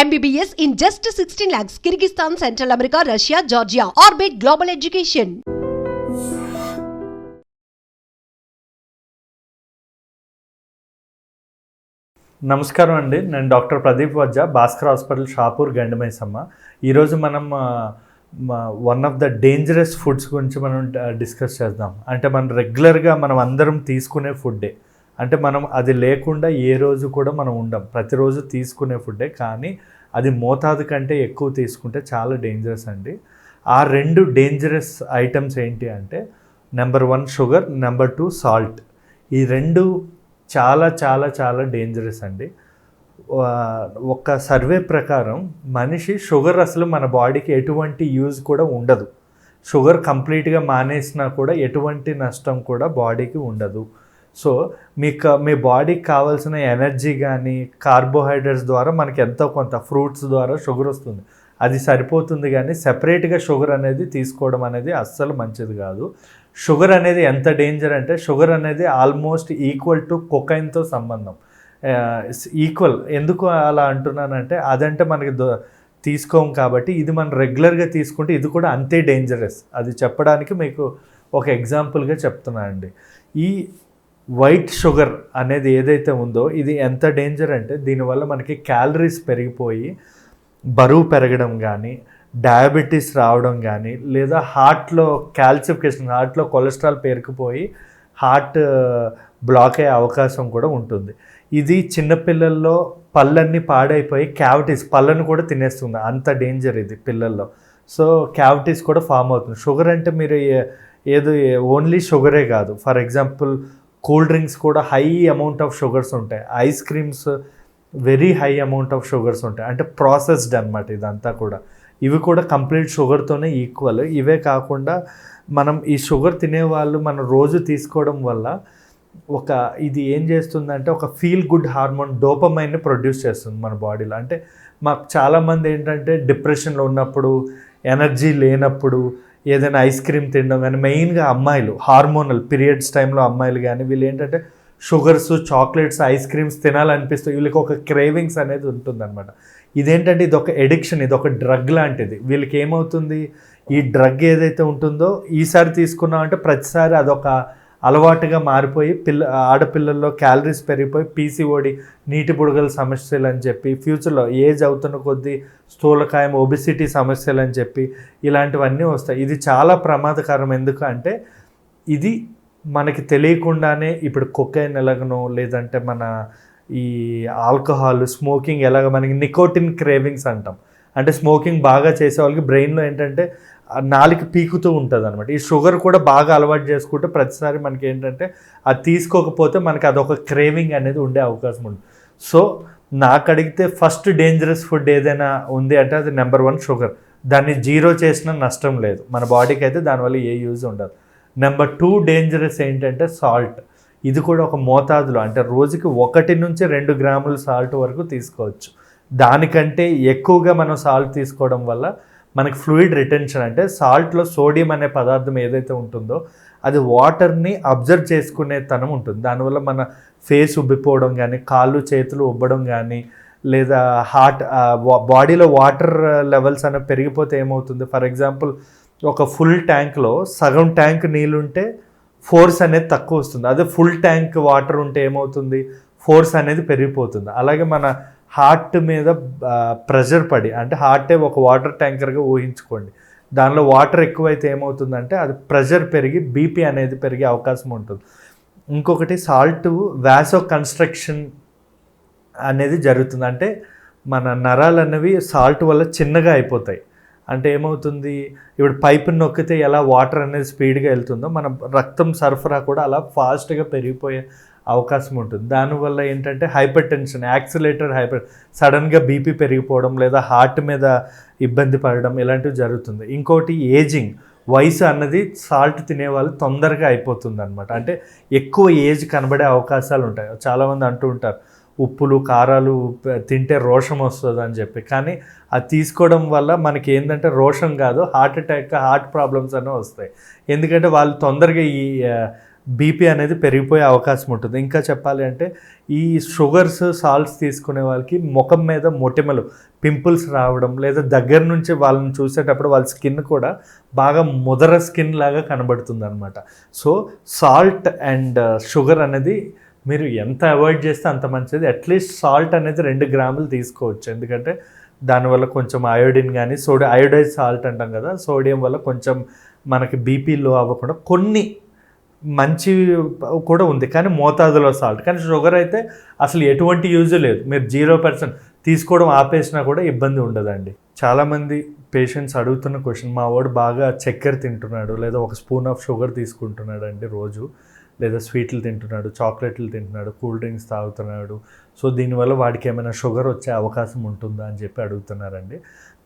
MBBS in just 16 lakhs. Kyrgyzstan, Central America, Russia, Georgia. Orbit Global Education. నమస్కారం అండి, నేను doctor Pradeep వజ్జా, Bhaskar hospital, Shahpur, Gandimaisamma. ఈరోజు మనం one of the dangerous foods గురించి మనం డిస్కస్ చేద్దాం. అంటే మనం రెగ్యులర్గా మనం అందరం తీసుకునే ఫుడ్డే, అంటే మనం అది లేకుండా ఏ రోజు కూడా మనం ఉండం. ప్రతిరోజు తీసుకునే ఫుడ్డే, కానీ అది మోతాదు కంటే ఎక్కువ తీసుకుంటే చాలా డేంజరస్ అండి. ఆ రెండు డేంజరస్ ఐటమ్స్ ఏంటి అంటే, నెంబర్ 1 షుగర్, నెంబర్ 2 సాల్ట్. ఈ రెండు చాలా చాలా చాలా డేంజరస్ అండి. ఒక సర్వే ప్రకారం మనిషి షుగర్ అసలు మన బాడీకి ఎటువంటి యూజ్ కూడా ఉండదు. షుగర్ కంప్లీట్గా మానేసినా కూడా ఎటువంటి నష్టం కూడా బాడీకి ఉండదు. సో మీ బాడీకి కావాల్సిన ఎనర్జీ కానీ కార్బోహైడ్రేట్స్ ద్వారా మనకి ఎంతో కొంత ఫ్రూట్స్ ద్వారా షుగర్ వస్తుంది, అది సరిపోతుంది. కానీ సెపరేట్గా షుగర్ అనేది తీసుకోవడం అనేది అస్సలు మంచిది కాదు. షుగర్ అనేది ఎంత డేంజర్ అంటే, షుగర్ అనేది ఆల్మోస్ట్ ఈక్వల్ టు కొకైన్తో సంబంధం. ఈక్వల్ ఎందుకు అలా అంటున్నానంటే, అదంటే మనకి తీసుకోం కాబట్టి, ఇది మనం రెగ్యులర్గా తీసుకుంటే ఇది కూడా అంతే డేంజరస్. అది చెప్పడానికి మీకు ఒక ఎగ్జాంపుల్గా చెప్తున్నానండి. ఈ వైట్ షుగర్ అనేది ఏదైతే ఉందో ఇది ఎంత డేంజర్ అంటే, దీనివల్ల మనకి క్యాలరీస్ పెరిగిపోయి బరువు పెరగడం కానీ, డయాబెటీస్ రావడం కానీ, లేదా హార్ట్లో కాల్సిఫికేషన్, హార్ట్లో కొలెస్ట్రాల్ పేరుకుపోయి హార్ట్ బ్లాక్ అయ్యే అవకాశం కూడా ఉంటుంది. ఇది చిన్నపిల్లల్లో పళ్ళన్నీ పాడైపోయి క్యావిటీస్, పళ్ళను కూడా తినేస్తుంది, అంత డేంజర్ ఇది పిల్లల్లో. సో క్యావిటీస్ కూడా ఫామ్ అవుతుంది. షుగర్ అంటే మీరు ఏదో ఓన్లీ షుగరే కాదు, ఫర్ ఎగ్జాంపుల్ కూల్ డ్రింక్స్ కూడా హై అమౌంట్ ఆఫ్ షుగర్స్ ఉంటాయి, ice creams very high amount of sugars ఉంటాయి, అంటే ప్రాసెస్డ్ అనమాట ఇదంతా కూడా. ఇవి కూడా కంప్లీట్ షుగర్తోనే ఈక్వల్. ఇవే కాకుండా మనం ఈ షుగర్ తినేవాళ్ళు మనం రోజు తీసుకోవడం వల్ల ఇది ఏం చేస్తుందంటే, ఒక ఫీల్ గుడ్ హార్మోన్ డోపమైన్ని ప్రొడ్యూస్ చేస్తుంది మన బాడీలో. అంటే మాకు చాలామంది ఏంటంటే డిప్రెషన్లో ఉన్నప్పుడు, ఎనర్జీ లేనప్పుడు ఏదైనా ఐస్ క్రీమ్ తినడం కానీ, మెయిన్గా అమ్మాయిలు హార్మోనల్ పీరియడ్స్ టైంలో అమ్మాయిలు కానీ, వీళ్ళు ఏంటంటే షుగర్స్, చాక్లెట్స్, ఐస్ క్రీమ్స్ తినాలనిపిస్తుంది, వీళ్ళకి ఒక క్రేవింగ్స్ అనేది ఉంటుందన్నమాట. ఇదేంటంటే ఇది ఒక ఎడిక్షన్, ఇది ఒక డ్రగ్ లాంటిది. వీళ్ళకి ఏమవుతుంది, ఈ డ్రగ్ ఏదైతే ఉంటుందో ఈసారి తీసుకున్నాం అంటే ప్రతిసారి అదొక అలవాటుగా మారిపోయి ఆడపిల్లల్లో క్యాలరీస్ పెరిగిపోయి పీసీఓడి, నీటి బుడగల సమస్యలు అని చెప్పి, ఫ్యూచర్లో ఏజ్ అవుతున్న కొద్దీ స్థూలకాయం, ఒబిసిటీ సమస్యలు అని చెప్పి ఇలాంటివన్నీ వస్తాయి. ఇది చాలా ప్రమాదకరం. ఎందుకు అంటే ఇది మనకి తెలియకుండానే ఇప్పుడు కొకైన్ ఎలాగనో, లేదంటే మన ఈ ఆల్కహాల్, స్మోకింగ్ ఎలాగ మనకి నికోటిన్ క్రేవింగ్స్ అంటాం. అంటే స్మోకింగ్ బాగా చేసే వాళ్ళకి బ్రెయిన్లో ఏంటంటే నాలుగు పీకుతూ ఉంటుంది అనమాట. ఈ షుగర్ కూడా బాగా అలవాటు చేసుకుంటే ప్రతిసారి మనకి ఏంటంటే అది తీసుకోకపోతే మనకి అదొక క్రేవింగ్ అనేది ఉండే అవకాశం ఉంది. సో నాకు అడిగితే ఫస్ట్ డేంజరస్ ఫుడ్ ఏదైనా ఉంది అంటే అది నెంబర్ 1 షుగర్. దాన్ని జీరో చేసినా నష్టం లేదు, మన బాడీకి అయితే దానివల్ల ఏ యూజ్ ఉండదు. నెంబర్ 2 డేంజరస్ ఏంటంటే సాల్ట్. ఇది కూడా ఒక మోతాదులో, అంటే రోజుకి 1 నుంచి 2 గ్రాముల సాల్ట్ వరకు తీసుకోవచ్చు. దానికంటే ఎక్కువగా మనం సాల్ట్ తీసుకోవడం వల్ల మనకి ఫ్లూయిడ్ రిటెన్షన్, అంటే సాల్ట్లో సోడియం అనే పదార్థం ఏదైతే ఉంటుందో అది వాటర్ని అబ్జర్వ్ చేసుకునే తనం ఉంటుంది. దానివల్ల మన ఫేస్ ఉబ్బిపోవడం కానీ, కాళ్ళు చేతులు ఉబ్బడం కానీ, లేదా బాడీలో వాటర్ లెవెల్స్ అనేవి పెరిగిపోతే ఏమవుతుంది, ఫర్ ఎగ్జాంపుల్ ఒక ఫుల్ ట్యాంక్లో సగం ట్యాంక్ నీళ్ళుంటే ఫోర్స్ అనేది తక్కువ వస్తుంది. అదే ఫుల్ ట్యాంక్ వాటర్ ఉంటే ఏమవుతుంది, ఫోర్స్ అనేది పెరిగిపోతుంది. అలాగే మన హార్ట్ మీద ప్రెషర్ పడి, అంటే హార్టే ఒక వాటర్ ట్యాంకర్గా ఊహించుకోండి, దానిలో వాటర్ ఎక్కువైతే ఏమవుతుందంటే అది ప్రెషర్ పెరిగి బీపీ అనేది పెరిగే అవకాశం ఉంటుంది. ఇంకొకటి సాల్ట్ వాసో కన్స్ట్రక్షన్ అనేది జరుగుతుంది. అంటే మన నరాలు అనేవి సాల్ట్ వల్ల చిన్నగా అయిపోతాయి. అంటే ఏమవుతుంది, ఇప్పుడు పైపుని నొక్కితే ఎలా వాటర్ అనేది స్పీడ్గా వెళ్తుందో మన రక్తం సరఫరా కూడా అలా ఫాస్ట్గా పెరిగిపోయే అవకాశం ఉంటుంది. దానివల్ల ఏంటంటే హైపర్ టెన్షన్, సడన్గా బీపీ పెరిగిపోవడం, లేదా హార్ట్ మీద ఇబ్బంది పడడం, ఇలాంటివి జరుగుతుంది. ఇంకోటి ఏజింగ్, వయసు అన్నది సాల్ట్ తినేవాళ్ళు తొందరగా అయిపోతుంది అనమాట. అంటే ఎక్కువ ఏజ్ కనబడే అవకాశాలు ఉంటాయి. చాలామంది అంటూ ఉంటారు ఉప్పులు, కారాలు తింటే రోషం వస్తుంది అని చెప్పి, కానీ అది తీసుకోవడం వల్ల మనకి ఏంటంటే రోషం కాదు, హార్ట్ అటాక్, హార్ట్ ప్రాబ్లమ్స్ అనేవి వస్తాయి. ఎందుకంటే వాళ్ళు తొందరగా ఈ బీపీ అనేది పెరిగిపోయే అవకాశం ఉంటుంది. ఇంకా చెప్పాలి అంటే ఈ షుగర్స్, సాల్ట్స్ తీసుకునే వాళ్ళకి ముఖం మీద మొటిమలు, పింపుల్స్ రావడం, లేదా దగ్గర నుంచి వాళ్ళని చూసేటప్పుడు వాళ్ళ స్కిన్ కూడా బాగా ముదర స్కిన్ లాగా కనబడుతుంది అనమాట. సో సాల్ట్ అండ్ షుగర్ అనేది మీరు ఎంత అవాయిడ్ చేస్తే అంత మంచిది. అట్లీస్ట్ సాల్ట్ అనేది 2 గ్రాములు తీసుకోవచ్చు, ఎందుకంటే దానివల్ల కొంచెం అయోడిన్ కానీ అయోడైజ్ సాల్ట్ అంటాం కదా, సోడియం వల్ల కొంచెం మనకి బీపీ లో అవ్వకుండా కొన్ని మంచి కూడా ఉంది, కానీ మోతాదులో సాల్ట్. కానీ షుగర్ అయితే అసలు ఎటువంటి యూజ్ లేదు, మీరు 0% తీసుకోవడం ఆపేసినా కూడా ఇబ్బంది ఉండదండి. చాలామంది పేషెంట్స్ అడుగుతున్న క్వశ్చన్, మా వాడు బాగా చక్కెర తింటున్నాడు, లేదా 1 స్పూన్ ఆఫ్ షుగర్ తీసుకుంటున్నాడు అండి రోజు, లేదా స్వీట్లు తింటున్నాడు, చాక్లెట్లు తింటున్నాడు, కూల్ డ్రింక్స్ తాగుతున్నాడు, సో దీనివల్ల వాడికి ఏమైనా షుగర్ వచ్చే అవకాశం ఉంటుందా అని చెప్పి అడుగుతున్నారండి.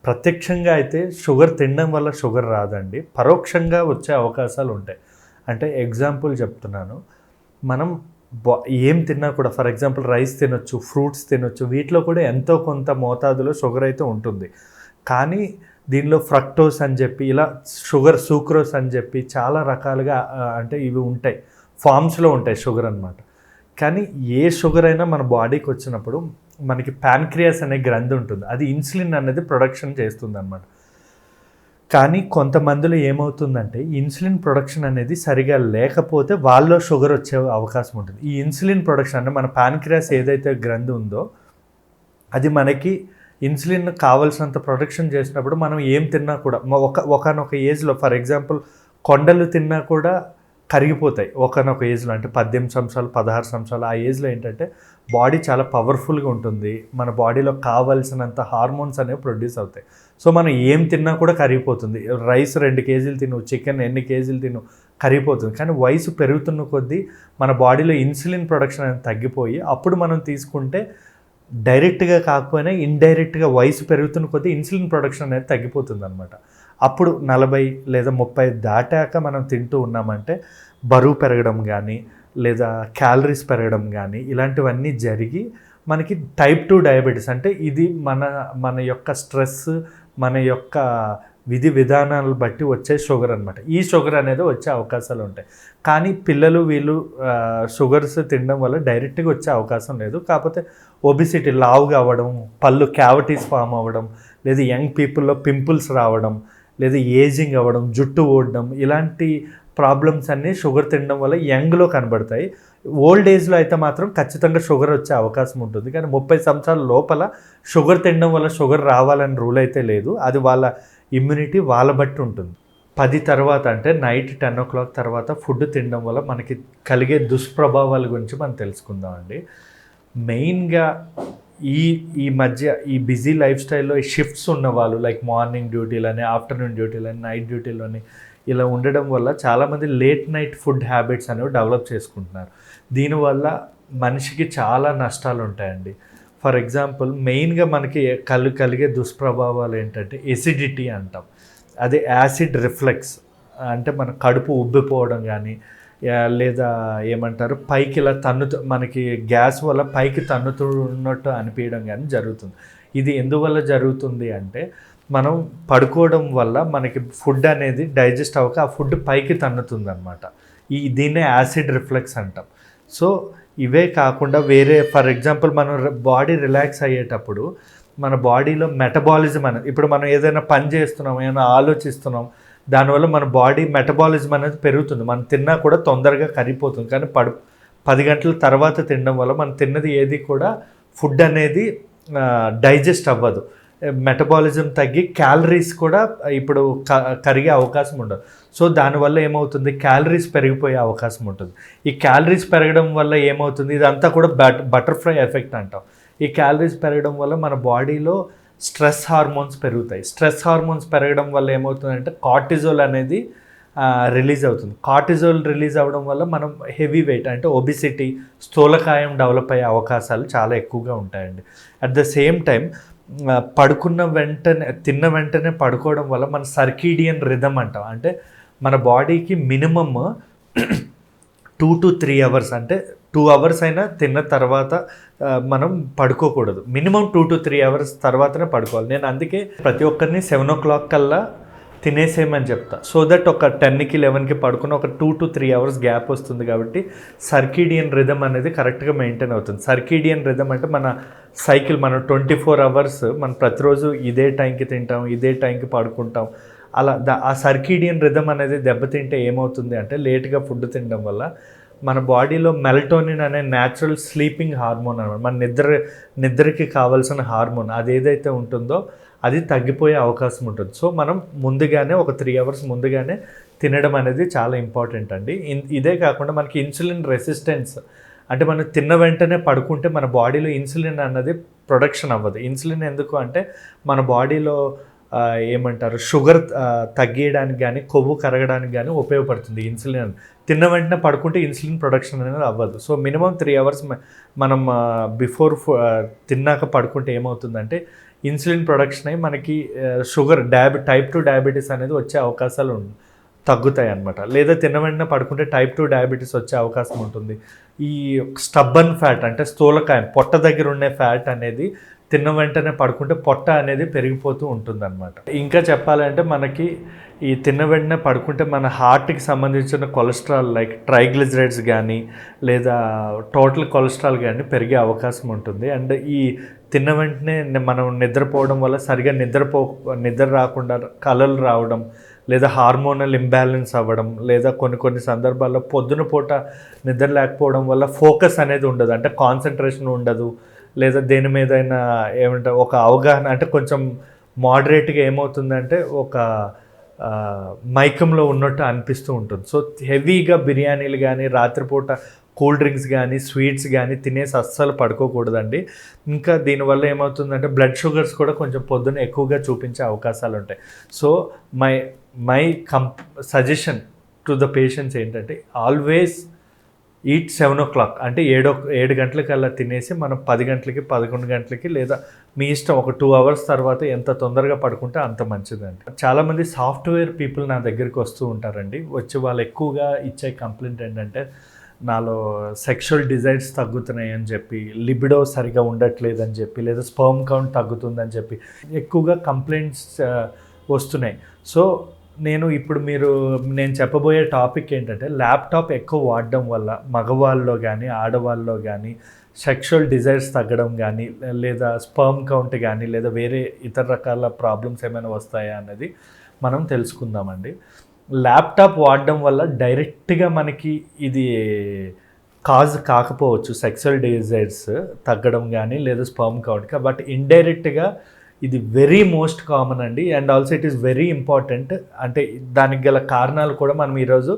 ప్రత్యక్షంగా అయితే షుగర్ తినడం వల్ల షుగర్ రాదండి, పరోక్షంగా వచ్చే అవకాశాలు ఉంటాయి. అంటే ఎగ్జాంపుల్ చెప్తున్నాను, మనం ఏం తిన్నా కూడా, ఫర్ ఎగ్జాంపుల్ రైస్ తినొచ్చు, ఫ్రూట్స్ తినొచ్చు, వీటిలో కూడా ఎంతో కొంత మోతాదులో షుగర్ అయితే ఉంటుంది. కానీ దీనిలో ఫ్రక్టోస్ అని చెప్పి, ఇలా షుగర్, సూక్రోస్ అని చెప్పి చాలా రకాలుగా అంటే ఇవి ఉంటాయి, ఫామ్స్లో ఉంటాయి షుగర్ అన్నమాట. కానీ ఏ షుగర్ అయినా మన బాడీకి వచ్చినప్పుడు మనకి ప్యాన్క్రియాస్ అనే గ్రంథి ఉంటుంది, అది ఇన్సులిన్ అనేది ప్రొడక్షన్ చేస్తుంది అన్నమాట. కానీ కొంతమందిలో ఏమవుతుందంటే ఇన్సులిన్ ప్రొడక్షన్ అనేది సరిగా లేకపోతే వాళ్ళలో షుగర్ వచ్చే అవకాశం ఉంటుంది. ఈ ఇన్సులిన్ ప్రొడక్షన్ అంటే మన ప్యాన్క్రియాస్ ఏదైతే గ్రంథి ఉందో అది మనకి ఇన్సులిన్ కావాల్సినంత ప్రొడక్షన్ చేసినప్పుడు మనం ఏం తిన్నా కూడా ఒకనొక ఏజ్లో, ఫర్ ఎగ్జాంపుల్ కొండలు తిన్నా కూడా కరిగిపోతాయి ఒకనొక ఏజ్లో, అంటే 18 సంవత్సరాలు 16 సంవత్సరాలు ఆ ఏజ్లో ఏంటంటే బాడీ చాలా పవర్ఫుల్గా ఉంటుంది, మన బాడీలో కావాల్సినంత హార్మోన్స్ అనేవి ప్రొడ్యూస్ అవుతాయి. సో మనం ఏం తిన్నా కూడా కరిగిపోతుంది. రైస్ 2 కేజీలు తిను, చికెన్ ఎన్ని కేజీలు తిను, కరిగిపోతుంది. కానీ వయసు పెరుగుతున్న కొద్దీ మన బాడీలో ఇన్సులిన్ ప్రొడక్షన్ అనేది తగ్గిపోయి అప్పుడు మనం తీసుకుంటే డైరెక్ట్గా కాకపోయినా ఇండైరెక్ట్గా వయసు పెరుగుతున్న కొద్దీ ఇన్సులిన్ ప్రొడక్షన్ అనేది తగ్గిపోతుంది అనమాట. అప్పుడు 40 లేదా 30 దాటాక మనం తింటూ ఉన్నామంటే బరువు పెరగడం కానీ, లేదా క్యాలరీస్ పెరగడం కానీ, ఇలాంటివన్నీ జరిగి మనకి టైప్ 2 డయాబెటీస్, అంటే ఇది మన యొక్క స్ట్రెస్, మన యొక్క విధి విధానాలను బట్టి వచ్చే షుగర్ అనమాట. ఈ షుగర్ అనేది వచ్చే అవకాశాలు ఉంటాయి. కానీ పిల్లలు వీళ్ళు షుగర్స్ తినడం వల్ల డైరెక్ట్గా వచ్చే అవకాశం లేదు. కాకపోతే ఒబిసిటీ, లావుగా అవ్వడం, పళ్ళు క్యావిటీస్ ఫామ్ అవ్వడం, లేదా యంగ్ పీపుల్లో పింపుల్స్ రావడం, లేదా ఏజింగ్ అవ్వడం, జుట్టు ఊడడం, ఇలాంటి ప్రాబ్లమ్స్ అన్నీ షుగర్ తినడం వల్ల యంగ్లో కనబడతాయి. ఓల్డ్ ఏజ్లో అయితే మాత్రం ఖచ్చితంగా షుగర్ వచ్చే అవకాశం ఉంటుంది. కానీ 30 సంవత్సరాల లోపల షుగర్ తినడం వల్ల షుగర్ రావాలని రూల్ అయితే లేదు, అది వాళ్ళ ఇమ్యూనిటీ వాళ్ళ బట్టి ఉంటుంది. 10 తర్వాత అంటే నైట్ 10 o'clock తర్వాత ఫుడ్ తినడం వల్ల మనకి కలిగే దుష్ప్రభావాల గురించి మనం తెలుసుకుందామండి. మెయిన్గా ఈ మధ్య ఈ బిజీ లైఫ్ స్టైల్లో ఈ షిఫ్ట్స్ ఉన్నవాళ్ళు, లైక్ మార్నింగ్ డ్యూటీలని, ఆఫ్టర్నూన్ డ్యూటీలని, నైట్ డ్యూటీలని ఇలా ఉండడం వల్ల చాలామంది లేట్ నైట్ ఫుడ్ హ్యాబిట్స్ అనేవి డెవలప్ చేసుకుంటున్నారు. దీనివల్ల మనిషికి చాలా నష్టాలు ఉంటాయండి. ఫర్ ఎగ్జాంపుల్ మెయిన్గా మనకి కలిగే దుష్ప్రభావాలు ఏంటంటే ఎసిడిటీ అంటాం, అదే యాసిడ్ రిఫ్లెక్స్, అంటే మన కడుపు ఉబ్బిపోవడం కానీ, లేదా ఏమంటారు పైకి ఇలా మనకి గ్యాస్ వల్ల పైకి తన్నుతున్నట్టు అనిపించడం కానీ జరుగుతుంది. ఇది ఎందువల్ల జరుగుతుంది అంటే మనం పడుకోవడం వల్ల మనకి ఫుడ్ అనేది డైజెస్ట్ అవ్వక ఆ ఫుడ్ పైకి తన్నుతుంది అనమాట. దీన్నే యాసిడ్ రిఫ్లెక్స్ అంటాం. సో ఇవే కాకుండా వేరే, ఫర్ ఎగ్జాంపుల్ మనం బాడీ రిలాక్స్ అయ్యేటప్పుడు మన బాడీలో మెటబాలిజం అనేది, ఇప్పుడు మనం ఏదైనా పని చేస్తున్నాం, ఏమైనా ఆలోచిస్తున్నాం, దానివల్ల మన బాడీ మెటబాలిజం అనేది పెరుగుతుంది. మనం తిన్నా కూడా తొందరగా కరిగిపోతుంది. కానీ 10 గంటల తర్వాత తినడం వల్ల మనం తిన్నది ఏది కూడా ఫుడ్ అనేది డైజెస్ట్ అవ్వదు, మెటబాలిజం తగ్గి క్యాలరీస్ కూడా ఇప్పుడు కరిగే అవకాశం ఉండదు. సో దానివల్ల ఏమవుతుంది, క్యాలరీస్ పెరిగిపోయే అవకాశం ఉంటుంది. ఈ క్యాలరీస్ పెరగడం వల్ల ఏమవుతుంది, ఇదంతా కూడా బటర్ఫ్లై ఎఫెక్ట్ అంటాం. ఈ క్యాలరీస్ పెరగడం వల్ల మన బాడీలో స్ట్రెస్ హార్మోన్స్ పెరుగుతాయి. స్ట్రెస్ హార్మోన్స్ పెరగడం వల్ల ఏమవుతుందంటే కార్టిజోల్ అనేది రిలీజ్ అవుతుంది. కార్టిజోల్ రిలీజ్ అవ్వడం వల్ల మనం హెవీ వెయిట్ అంటే ఒబిసిటీ, స్థూలకాయం డెవలప్ అయ్యే అవకాశాలు చాలా ఎక్కువగా ఉంటాయండి. అట్ ద సేమ్ టైం తిన్న వెంటనే పడుకోవడం వల్ల మన సర్కీడియన్ రిథమ్ అంటాం, అంటే మన బాడీకి మినిమమ్ 2 to 3 hours, అంటే 2 hours అయినా తిన్న తర్వాత మనం పడుకోకూడదు. మినిమం 2 to 3 hours తర్వాతనే పడుకోవాలి. నేను అందుకే ప్రతి ఒక్కరిని 7 o'clock కల్లా తినేసేయమని చెప్తా. సో దట్ ఒక 10కి 11కి పడుకుని ఒక 2 to 3 అవర్స్ గ్యాప్ వస్తుంది కాబట్టి సర్కీడియన్ రిథమ్ అనేది కరెక్ట్గా మెయింటైన్ అవుతుంది. సర్కీడియన్ రిథమ్ అంటే మన సైకిల్, మనం 24 అవర్స్ మనం ప్రతిరోజు ఇదే టైంకి తింటాం, ఇదే టైంకి పడుకుంటాం. అలా ఆ సర్కీడియన్ రిథమ్ అనేది దెబ్బతింటే ఏమవుతుంది అంటే లేట్గా ఫుడ్ తినడం వల్ల మన బాడీలో మెలటోనిన్ అనే న్యాచురల్ స్లీపింగ్ హార్మోన్ అనమాట, మన నిద్రకి కావాల్సిన హార్మోన్ అది ఏదైతే ఉంటుందో అది తగ్గిపోయే అవకాశం ఉంటుంది. సో మనం ముందుగానే ఒక 3 అవర్స్ ముందుగానే తినడం అనేది చాలా ఇంపార్టెంట్ అండి. ఇదే కాకుండా మనకి ఇన్సులిన్ రెసిస్టెన్స్ అంటే మనం తిన్న వెంటనే పడుకుంటే మన బాడీలో ఇన్సులిన్ అన్నది ప్రొడక్షన్ అవ్వదు. ఇన్సులిన్ ఎందుకు అంటే మన బాడీలో ఏమంటారు షుగర్ తగ్గియడానికి కానీ కొవ్వు కరగడానికి కానీ ఉపయోగపడుతుంది ఇన్సులిన్. తిన్న వెంటనే పడుకుంటే ఇన్సులిన్ ప్రొడక్షన్ అనేది అవ్వదు. సో మినిమం 3 అవర్స్ మనం బిఫోర్ తిన్నాక పడుకుంటే ఏమవుతుందంటే ఇన్సులిన్ ప్రొడక్షన్ అయ్యి మనకి షుగర్ టైప్ 2 డయాబెటీస్ అనేది వచ్చే అవకాశాలు తగ్గుతాయి అన్నమాట. లేదా తిన్న వెంటనే పడుకుంటే టైప్ 2 డయాబెటీస్ వచ్చే అవకాశం ఉంటుంది. ఈ స్టబ్బన్ ఫ్యాట్ అంటే స్థూలకాయం, పొట్ట దగ్గర ఉండే ఫ్యాట్ అనేది తిన్న వెంటనే పడుకుంటే పొట్ట అనేది పెరిగిపోతూ ఉంటుందన్నమాట. ఇంకా చెప్పాలంటే మనకి ఈ తిన్న వెంటనే పడుకుంటే మన హార్ట్కి సంబంధించిన కొలెస్ట్రాల్ లైక్ ట్రైగ్లిజరైడ్స్ కానీ లేదా టోటల్ కొలెస్ట్రాల్ కానీ పెరిగే అవకాశం ఉంటుంది. అండ్ ఈ తిన్న వెంటనే మనం నిద్రపోవడం వల్ల సరిగా నిద్ర రాకుండా కలలు రావడం, లేదా హార్మోనల్ ఇంబ్యాలెన్స్ అవ్వడం, లేదా కొన్ని సందర్భాల్లో పొద్దున పూట నిద్ర లేకపోవడం వల్ల ఫోకస్ అనేది ఉండదు, అంటే కాన్సన్ట్రేషన్ ఉండదు, లేదా దేని మీదైనా ఏమంటారు ఒక అవగాహన అంటే కొంచెం మోడరేట్గా ఏమవుతుందంటే ఒక మైకంలో ఉన్నట్టు అనిపిస్తూ ఉంటుంది. సో హెవీగా బిర్యానీలు కానీ రాత్రిపూట కూల్ డ్రింక్స్ కానీ స్వీట్స్ కానీ తినేసి అస్సలు పడుకోకూడదండి. ఇంకా దీనివల్ల ఏమవుతుందంటే బ్లడ్ షుగర్స్ కూడా కొంచెం పొద్దున్న ఎక్కువగా చూపించే అవకాశాలు ఉంటాయి. So my suggestion to the patients ఏంటంటే ఆల్వేస్ ఈట్ 7 o'clock అంటే 7 గంటలకల్లా తినేసి మనం 10 గంటలకి 11 గంటలకి లేదా మీ ఇష్టం ఒక 2 అవర్స్ తర్వాత ఎంత తొందరగా పడుకుంటే అంత మంచిదండి. చాలామంది సాఫ్ట్వేర్ పీపుల్ నా దగ్గరికి వస్తూ ఉంటారండి. వచ్చి వాళ్ళు ఎక్కువగా ఇచ్చే కంప్లైంట్ ఏంటంటే నాలో సెక్షువల్ డిజైర్స్ తగ్గుతున్నాయి అని చెప్పి, లిబిడో సరిగా ఉండట్లేదు అని చెప్పి, లేదా స్పర్మ్ కౌంట్ తగ్గుతుందని చెప్పి ఎక్కువగా కంప్లైంట్స్ వస్తున్నాయి. సో నేను చెప్పబోయే టాపిక్ ఏంటంటే ల్యాప్టాప్ ఎక్కువ వాడడం వల్ల మగవాళ్ళలో కానీ ఆడవాళ్ళలో కానీ సెక్షువల్ డిజైర్స్ తగ్గడం కానీ, లేదా స్పర్మ్ కౌంట్ కానీ, లేదా వేరే ఇతర రకాల ప్రాబ్లమ్స్ ఏమైనా వస్తాయా అన్నది మనం తెలుసుకుందామండి. ల్యాప్టాప్ వాడడం వల్ల డైరెక్ట్గా మనకి ఇది కాజ్ కాకపోవచ్చు సెక్షువల్ డిజైర్స్ తగ్గడం కానీ లేదా స్పర్మ్ కౌంట్, బట్ ఇండైరెక్ట్గా ఇది వెరీ మోస్ట్ కామన్ అండి. And also it is very important. అంటే దానికి గల కారణాలు కూడా మనం ఈరోజు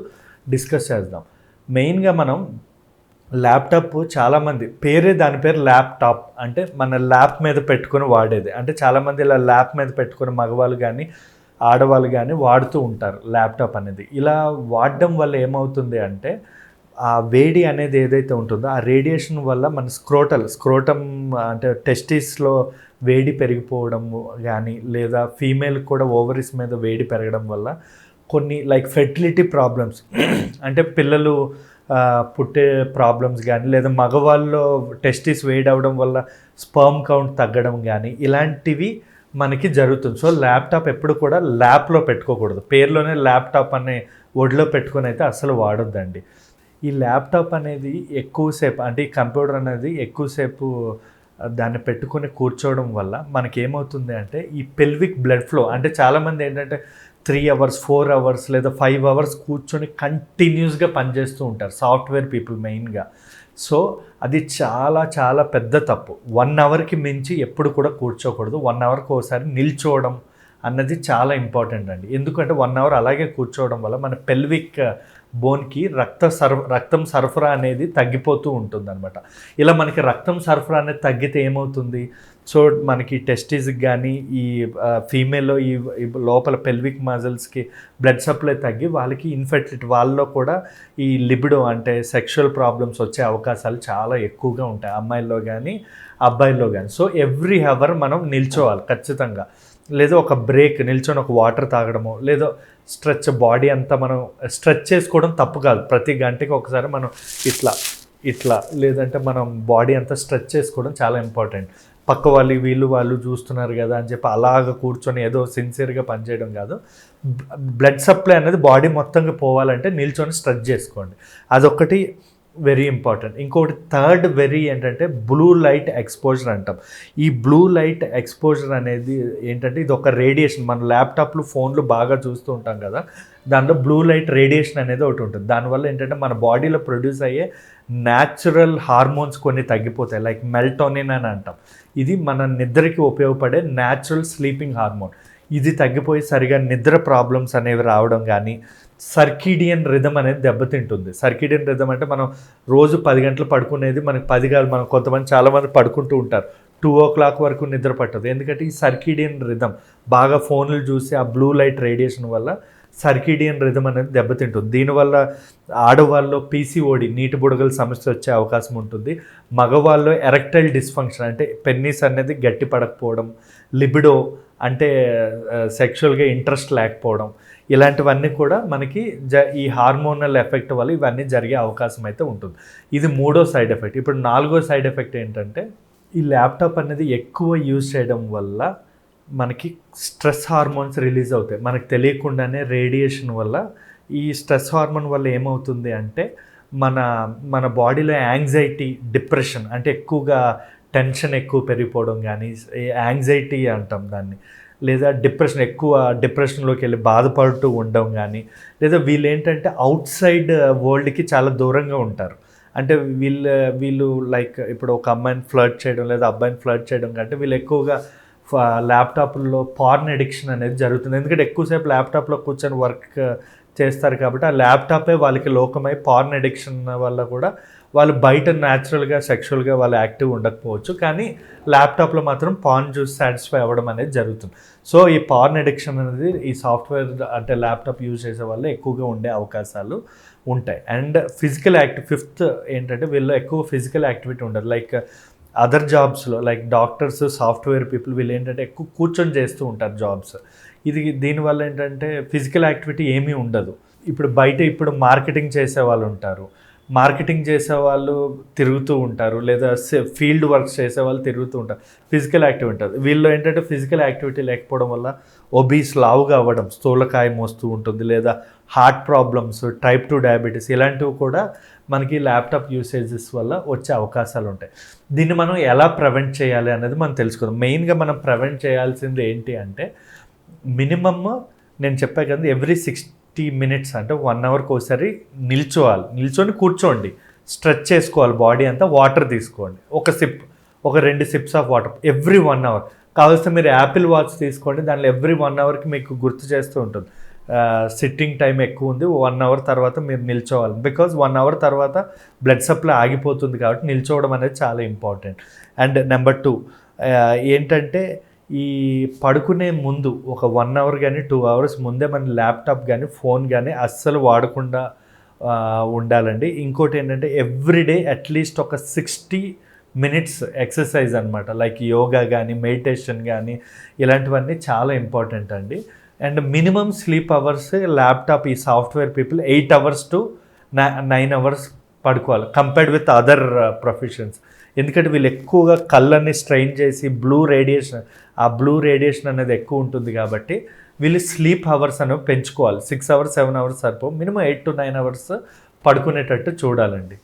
డిస్కస్ చేద్దాం. మెయిన్గా మనం ల్యాప్టాప్ చాలామంది దాని పేరు ల్యాప్టాప్ అంటే మన ల్యాప్ మీద పెట్టుకొని వాడేది. అంటే చాలామంది ఇలా ల్యాప్ మీద పెట్టుకుని మగవాళ్ళు కానీ ఆడవాళ్ళు కానీ వాడుతూ ఉంటారు ల్యాప్టాప్ అనేది. ఇలా వాడడం వల్ల ఏమవుతుంది అంటే ఆ వేడి అనేది ఏదైతే ఉంటుందో ఆ రేడియేషన్ వల్ల మన స్క్రోటమ్ అంటే టెస్టిస్లో వేడి పెరిగిపోవడం కానీ, లేదా ఫీమేల్కి కూడా ఓవరీస్ మీద వేడి పెరగడం వల్ల కొన్ని లైక్ ఫెర్టిలిటీ ప్రాబ్లమ్స్ అంటే పిల్లలు పుట్టే ప్రాబ్లమ్స్ కానీ, లేదా మగవాళ్ళలో టెస్టిస్ వేడి అవ్వడం వల్ల స్పర్మ్ కౌంట్ తగ్గడం కానీ ఇలాంటివి మనకి జరుగుతుంది. సో ల్యాప్టాప్ ఎప్పుడు కూడా ల్యాప్లో పెట్టుకోకూడదు. పేరులోనే ల్యాప్టాప్ అనే ఒడిలో పెట్టుకొని అయితే అసలు వాడొద్దండి. ఈ ల్యాప్టాప్ అనేది ఎక్కువసేపు అంటే ఈ కంప్యూటర్ అనేది ఎక్కువసేపు దాన్ని పెట్టుకొని కూర్చోవడం వల్ల మనకేమవుతుంది అంటే ఈ పెల్విక్ బ్లడ్ ఫ్లో అంటే చాలామంది ఏంటంటే 3 hours 4 hours లేదా 5 hours కూర్చొని కంటిన్యూస్గా పనిచేస్తూ ఉంటారు సాఫ్ట్వేర్ పీపుల్ మెయిన్గా. సో అది చాలా చాలా పెద్ద తప్పు. 1 hourకి మించి ఎప్పుడు కూడా కూర్చోకూడదు. 1 hourకి ఒకసారి నిల్చోవడం అన్నది చాలా ఇంపార్టెంట్ అండి. ఎందుకంటే 1 hour అలాగే కూర్చోవడం వల్ల మన పెల్విక్ బోన్కి రక్తం సరఫరా అనేది తగ్గిపోతూ ఉంటుంది అనమాట. ఇలా మనకి రక్తం సరఫరా అనేది తగ్గితే ఏమవుతుంది, సో మనకి టెస్టిస్కి కానీ ఈ ఫీమేల్లో ఈ లోపల పెల్విక్ మజిల్స్కి బ్లడ్ సప్లై తగ్గి వాళ్ళకి ఇన్ఫెర్టిలిటీ, వాళ్ళలో కూడా ఈ లిబిడో అంటే సెక్షువల్ ప్రాబ్లమ్స్ వచ్చే అవకాశాలు చాలా ఎక్కువగా ఉంటాయి అమ్మాయిల్లో కానీ అబ్బాయిల్లో కానీ. సో ఎవ్రీ అవర్ మనం నిల్చోవాలి ఖచ్చితంగా, లేదా ఒక బ్రేక్ నిల్చొని ఒక వాటర్ తాగడము, లేదా బాడీ అంతా మనం స్ట్రెచ్ చేసుకోవడం తప్పు కాదు. ప్రతి గంటకి ఒకసారి మనం ఇట్లా లేదంటే మనం బాడీ అంతా స్ట్రెచ్ చేసుకోవడం చాలా ఇంపార్టెంట్. పక్క వాళ్ళు చూస్తున్నారు కదా అని చెప్పి అలాగ కూర్చొని ఏదో సిన్సియర్గా పనిచేయడం కాదు. బ్లడ్ సప్లై అనేది బాడీ మొత్తంగా పోవాలంటే నిల్చొని స్ట్రెచ్ చేసుకోండి, అదొకటి వెరీ ఇంపార్టెంట్. ఇంకొకటి థర్డ్ వెరీ ఏంటంటే బ్లూ లైట్ ఎక్స్పోజర్ అంటాం. ఈ బ్లూ లైట్ ఎక్స్పోజర్ అనేది ఏంటంటే ఇది ఒక రేడియేషన్. మన ల్యాప్టాప్లు ఫోన్లు బాగా చూస్తూ ఉంటాం కదా, దాంట్లో బ్లూ లైట్ రేడియేషన్ అనేది ఒకటి ఉంటుంది. దానివల్ల ఏంటంటే మన బాడీలో ప్రొడ్యూస్ అయ్యే న్యాచురల్ హార్మోన్స్ కొన్ని తగ్గిపోతాయి, లైక్ మెల్టోనిన్ అని అంటాం. ఇది మన నిద్రకి ఉపయోగపడే న్యాచురల్ స్లీపింగ్ హార్మోన్. ఇది తగ్గిపోయి సరిగా నిద్ర ప్రాబ్లమ్స్ అనేవి రావడం కానీ, సర్కీడియన్ రిథమ్ అనేది దెబ్బతింటుంది. సర్కీడియన్ రిథమ్ అంటే మనం రోజు 10 గంటలు పడుకునేది మనకి 10 కాదు, మనం కొంతమంది చాలామంది పడుకుంటూ ఉంటారు 2 o'clock వరకు నిద్ర పట్టదు. ఎందుకంటే ఈ సర్కీడియన్ రిథమ్ బాగా ఫోన్లు చూసి ఆ బ్లూ లైట్ రేడియేషన్ వల్ల సర్కీడియన్ రిథమ్ అనేది దెబ్బతింటుంది. దీనివల్ల ఆడవాళ్ళలో పీసీఓడి నీటి బుడగల సమస్య వచ్చే అవకాశం ఉంటుంది. మగవాళ్ళలో ఎరెక్టైల్ డిస్ఫంక్షన్ అంటే పెన్నీస్ అనేది గట్టి పడకపోవడం, లిబిడో అంటే సెక్షువల్గా ఇంట్రెస్ట్ లేకపోవడం, ఇలాంటివన్నీ కూడా మనకి ఈ హార్మోనల్ ఎఫెక్ట్ వల్ల ఇవన్నీ జరిగే అవకాశం అయితే ఉంటుంది. ఇది 3వ సైడ్ ఎఫెక్ట్. ఇప్పుడు 4వ సైడ్ ఎఫెక్ట్ ఏంటంటే ఈ ల్యాప్టాప్ అనేది ఎక్కువ యూజ్ చేయడం వల్ల మనకి స్ట్రెస్ హార్మోన్స్ రిలీజ్ అవుతాయి. మనకు తెలియకుండానే రేడియేషన్ వల్ల ఈ స్ట్రెస్ హార్మోన్ వల్ల ఏమవుతుంది అంటే మన బాడీలో యాంగ్జైటీ, డిప్రెషన్ అంటే ఎక్కువగా టెన్షన్ ఎక్కువ పెరిగిపోవడం కానీ, యాంగ్జైటీ అంటాం దాన్ని, లేదా డిప్రెషన్లోకి వెళ్ళి బాధపడుతూ ఉండడం కానీ, లేదా వీళ్ళు ఏంటంటే అవుట్ సైడ్ వరల్డ్కి చాలా దూరంగా ఉంటారు. అంటే వీళ్ళు లైక్ ఇప్పుడు ఒక అమ్మాయిని ఫ్లర్ట్ చేయడం లేదా అబ్బాయిని ఫ్లర్ట్ చేయడం కంటే వీళ్ళు ఎక్కువగా ల్యాప్టాప్లో పార్న్ ఎడిక్షన్ అనేది జరుగుతుంది. ఎందుకంటే ఎక్కువసేపు ల్యాప్టాప్లో కూర్చొని వర్క్ చేస్తారు కాబట్టి ఆ ల్యాప్టాపే వాళ్ళకి లోకమై పార్న్ ఎడిక్షన్ వల్ల కూడా వాళ్ళు బయట న్యాచురల్గా సెక్షువల్గా వాళ్ళు యాక్టివ్ ఉండకపోవచ్చు, కానీ ల్యాప్టాప్లో మాత్రం పార్న్ చూసి సాటిస్ఫై అవ్వడం అనేది జరుగుతుంది. సో ఈ పార్న్ ఎడిక్షన్ అనేది ఈ సాఫ్ట్వేర్ అంటే ల్యాప్టాప్ యూజ్ చేసే వల్ల ఎక్కువగా ఉండే అవకాశాలు ఉంటాయి. అండ్ ఫిజికల్ ఫిఫ్త్ ఏంటంటే వీళ్ళు ఎక్కువ ఫిజికల్ యాక్టివిటీ ఉండదు. లైక్ అదర్ జాబ్స్లో లైక్ డాక్టర్స్, సాఫ్ట్వేర్ పీపుల్ వీళ్ళు ఏంటంటే ఎక్కువ కూర్చొని చేస్తూ ఉంటారు జాబ్స్. దీనివల్ల ఏంటంటే ఫిజికల్ యాక్టివిటీ ఏమీ ఉండదు. ఇప్పుడు మార్కెటింగ్ చేసే వాళ్ళు ఉంటారు, మార్కెటింగ్ చేసేవాళ్ళు తిరుగుతూ ఉంటారు, లేదా ఫీల్డ్ వర్క్స్ చేసేవాళ్ళు తిరుగుతూ ఉంటారు, ఫిజికల్ యాక్టివిటీ ఉంటుంది. వీళ్ళు ఏంటంటే ఫిజికల్ యాక్టివిటీ లేకపోవడం వల్ల ఒబీస్, లావుగా అవ్వడం, స్థూలకాయం వస్తూ ఉంటుంది, లేదా హార్ట్ ప్రాబ్లమ్స్, టైప్ 2 డయాబెటీస్ ఇలాంటివి కూడా మనకి ల్యాప్టాప్ యూసేజెస్ వల్ల వచ్చే అవకాశాలు ఉంటాయి. దీన్ని మనం ఎలా ప్రివెంట్ చేయాలి అనేది మనం తెలుసుకుందాం. మెయిన్గా మనం ప్రివెంట్ చేయాల్సింది ఏంటి అంటే మినిమమ్ నేను చెప్పా కదా, ఎవ్రీ 60 minutes అంటే 1 hourకి ఒకసారి నిల్చొని కూర్చోండి, స్ట్రెచ్ చేసుకోవాలి బాడీ అంతా, వాటర్ తీసుకోండి, ఒక 2 sips of water every 1 hour. కావాల్సిన మీరు యాపిల్ వాచ్ తీసుకోండి, దానిలో ఎవ్రీ 1 hourకి మీకు గుర్తు చేస్తూ ఉంటుంది సిట్టింగ్ టైం ఎక్కువ ఉంది, 1 hour తర్వాత మీరు నిల్చోవాలి. బికాజ్ 1 hour తర్వాత బ్లడ్ సప్లై ఆగిపోతుంది కాబట్టి నిల్చోవడం అనేది చాలా ఇంపార్టెంట్. అండ్ నెంబర్ 2 ఏంటంటే ఈ పడుకునే ముందు ఒక 1 hour కానీ 2 hours ముందే మన ల్యాప్టాప్ కానీ ఫోన్ కానీ అస్సలు వాడకుండా ఉండాలండి. ఇంకోటి ఏంటంటే ఎవ్రీడే అట్లీస్ట్ ఒక 60 minutes ఎక్సర్సైజ్ అనమాట, లైక్ యోగా కానీ మెడిటేషన్ కానీ ఇలాంటివన్నీ చాలా ఇంపార్టెంట్ అండి. And minimum sleep hours laptop ఈ software people 8 hours to 9 hours పడుకోవాలి కంపేర్డ్ విత్ అదర్ ప్రొఫెషన్స్. ఎందుకంటే వీళ్ళు ఎక్కువగా కళ్ళని స్ట్రెయిన్ చేసి బ్లూ రేడియేషన్ అనేది ఎక్కువ ఉంటుంది కాబట్టి వీళ్ళు స్లీప్ అవర్స్ అనేవి పెంచుకోవాలి. 6 hours 7 hours సరిపో, మినిమం 8 to 9 hours పడుకునేటట్టు చూడాలండి.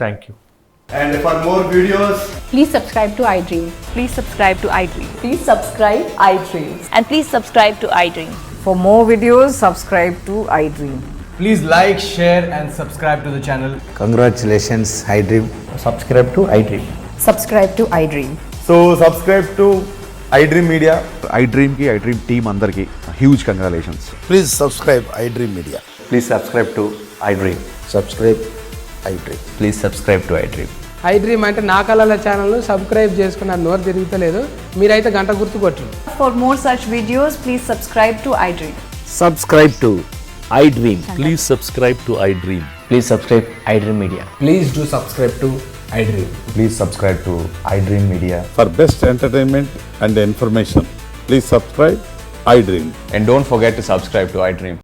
Thank you. And for more videos, please subscribe to iDream. Please subscribe to iDream. Please subscribe iDream. And please subscribe to iDream. For more videos, subscribe to iDream. please like, share and subscribe to the channel. Congratulations, iDream. Subscribe to iDream. Subscribe to iDream. So subscribe to iDream Media. iDream ki iDream team andarki huge congratulations. Please subscribe iDream Media. Please subscribe to iDream. Subscribe iDream. Please subscribe to iDream. iDream అంటే నా కళల ఛానల్ను subscribe చేసుకున్న నోరు తిరుగుతలేదు, మీరైతే గంట గుర్తు కొట్టండి. For more such videos, please subscribe to iDream. Subscribe to iDream. Please subscribe to iDream. Please subscribe iDream Media. Please do subscribe to iDream. Please subscribe to iDream Media. For best entertainment and information, please subscribe iDream. And don't forget to subscribe to iDream.